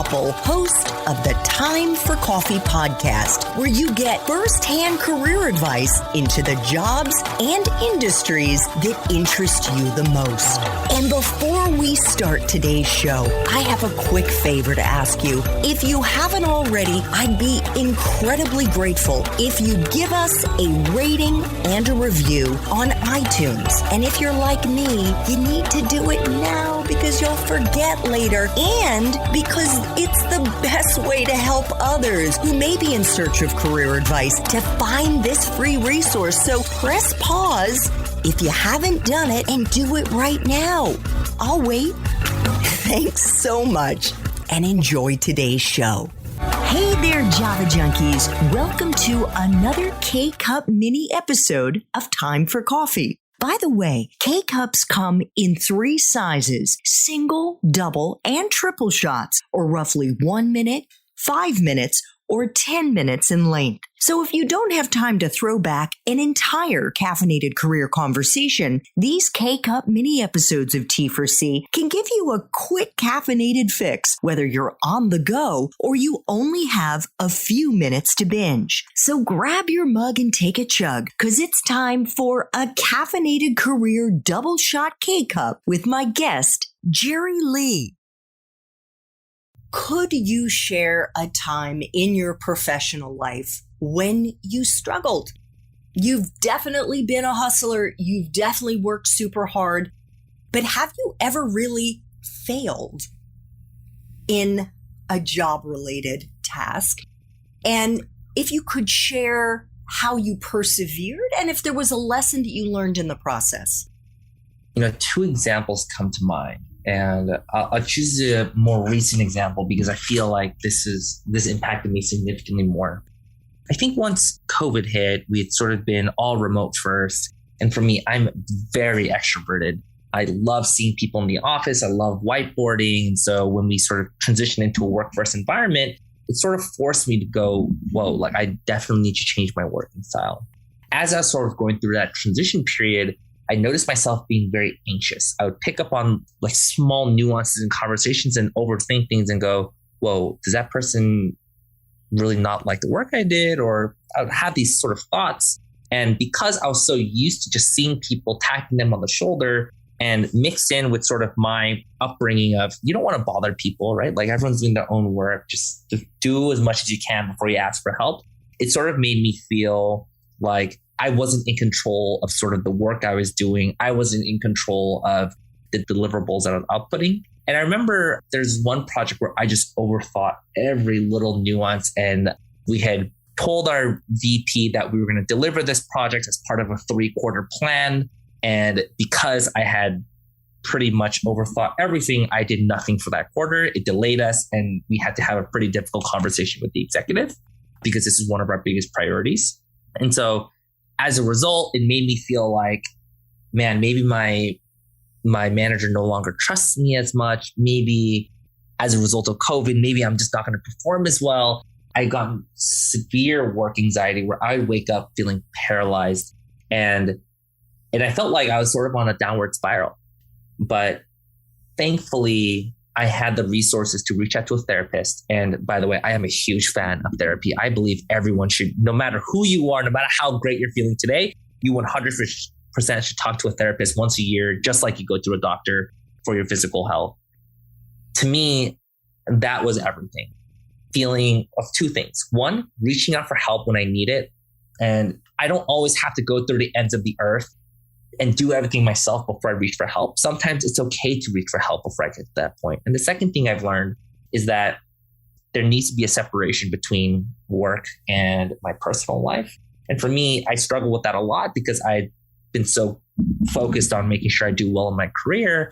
Koppel, host of the Time for Coffee podcast, where you get firsthand career advice into the jobs and industries that interest you the most. And before we start today's show, I have a quick favor to ask you. If you haven't already, I'd be incredibly grateful if you give us a rating and a review on iTunes. And if you're like me, you need to do it now because you'll forget later and because it's the best way to help others who may be in search of career advice to find this free resource. So press pause if you haven't done it and do it right now. I'll wait. Thanks so much and enjoy today's show. Hey there, Java Junkies. Welcome to another K-Cup mini episode of Time for Coffee. By the way, K-Cups come in 3 sizes, single, double, and triple shots, or roughly 1 minute, 5 minutes, or 10 minutes in length. So if you don't have time to throw back an entire caffeinated career conversation, these K-Cup mini episodes of T4C can give you a quick caffeinated fix, whether you're on the go or you only have a few minutes to binge. So grab your mug and take a chug, because it's time for a caffeinated career double shot K-Cup with my guest, Jerry Lee. Could you share a time in your professional life when you struggled? You've definitely been a hustler. You've definitely worked super hard. But have you ever really failed in a job-related task? And if you could share how you persevered and if there was a lesson that you learned in the process. 2 examples come to mind. And I'll choose a more recent example because I feel like this impacted me significantly more. I think once COVID hit, we had sort of been all remote first. And for me, I'm very extroverted. I love seeing people in the office. I love whiteboarding. And so when we sort of transitioned into a workforce environment, it sort of forced me to go, whoa, I definitely need to change my working style. As I was sort of going through that transition period, I noticed myself being very anxious. I would pick up on small nuances in conversations and overthink things and go, whoa, does that person really not like the work I did? Or I would have these sort of thoughts. And because I was so used to just seeing people, tapping them on the shoulder and mixed in with sort of my upbringing of, you don't want to bother people, right? Everyone's doing their own work. Just do as much as you can before you ask for help. It sort of made me feel like I wasn't in control of sort of the work I was doing. I wasn't in control of the deliverables that I was outputting. And I remember there's one project where I just overthought every little nuance. And we had told our VP that we were going to deliver this project as part of a 3-quarter plan. And because I had pretty much overthought everything, I did nothing for that quarter. It delayed us. And we had to have a pretty difficult conversation with the executive because this is one of our biggest priorities. And so as a result, it made me feel like, man, maybe my manager no longer trusts me as much. Maybe as a result of COVID, maybe I'm just not going to perform as well. I got severe work anxiety where I would wake up feeling paralyzed. And I felt like I was sort of on a downward spiral. But thankfully, I had the resources to reach out to a therapist. And by the way, I am a huge fan of therapy. I believe everyone should, no matter who you are, no matter how great you're feeling today, you 100% should talk to a therapist once a year, just like you go to a doctor for your physical health. To me, that was everything. Feeling of 2 things. 1, reaching out for help when I need it. And I don't always have to go through the ends of the earth and do everything myself before I reach for help. Sometimes it's okay to reach for help before I get to that point. And the second thing I've learned is that there needs to be a separation between work and my personal life. And for me, I struggle with that a lot because I've been so focused on making sure I do well in my career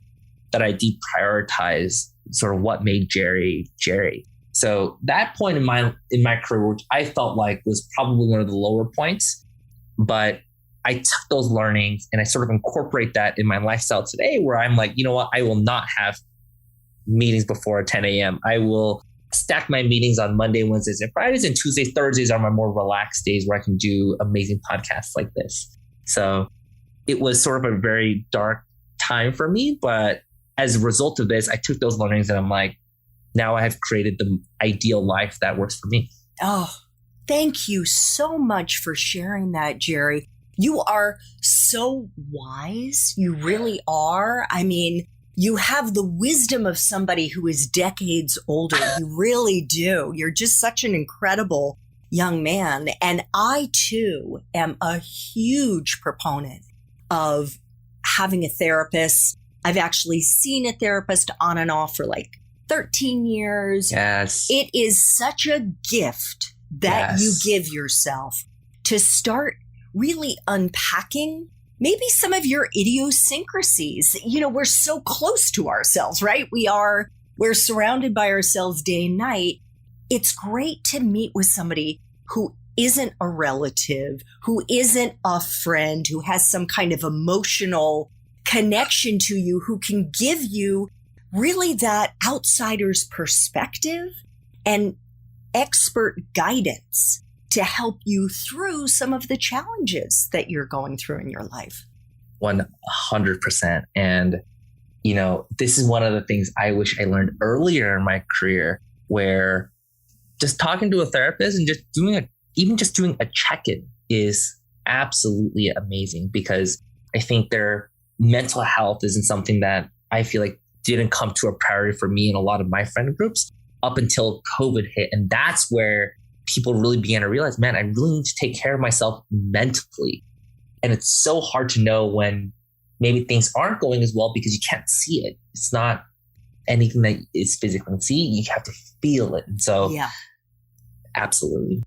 that I deprioritize sort of what made Jerry Jerry. So that point in my career, which I felt like was probably one of the lower points, but I took those learnings and I sort of incorporate that in my lifestyle today where I'm like, you know what, I will not have meetings before 10 a.m. I will stack my meetings on Monday, Wednesdays, and Fridays, and Tuesdays, Thursdays are my more relaxed days where I can do amazing podcasts like this. So it was sort of a very dark time for me, but as a result of this, I took those learnings and I'm like, now I have created the ideal life that works for me. Oh, thank you so much for sharing that, Jerry. You are so wise. You really are. I mean, you have the wisdom of somebody who is decades older. You really do. You're just such an incredible young man. And I, too, am a huge proponent of having a therapist. I've actually seen a therapist on and off for like 13 years. Yes. It is such a gift that you give yourself to start really unpacking maybe some of your idiosyncrasies. You know, we're so close to ourselves, right? We're surrounded by ourselves day and night. It's great to meet with somebody who isn't a relative, who isn't a friend, who has some kind of emotional connection to you, who can give you really that outsider's perspective and expert guidance to help you through some of the challenges that you're going through in your life. 100%. And, you know, this is one of the things I wish I learned earlier in my career, where just talking to a therapist and just doing a check-in is absolutely amazing, because I think their mental health isn't something that I feel like didn't come to a priority for me and a lot of my friend groups up until COVID hit. And that's where people really began to realize, man, I really need to take care of myself mentally. And it's so hard to know when maybe things aren't going as well because you can't see it. It's not anything that is physically seen. You have to feel it. And so, absolutely.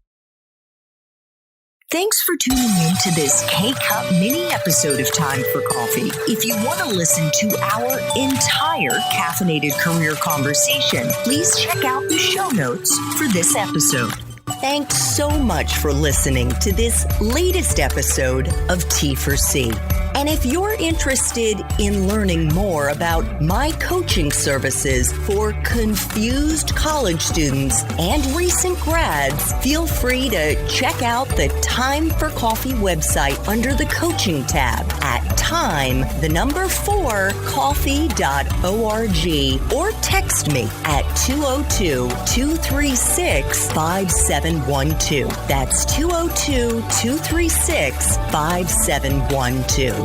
Thanks for tuning in to this K-Cup mini episode of Time for Coffee. If you want to listen to our entire caffeinated career conversation, please check out the show notes for this episode. Thanks so much for listening to this latest episode of T4C. And if you're interested in learning more about my coaching services for confused college students and recent grads, feel free to check out the Time for Coffee website under the coaching tab at time4coffee.org, or text me at 202-236-5712. That's 202-236-5712.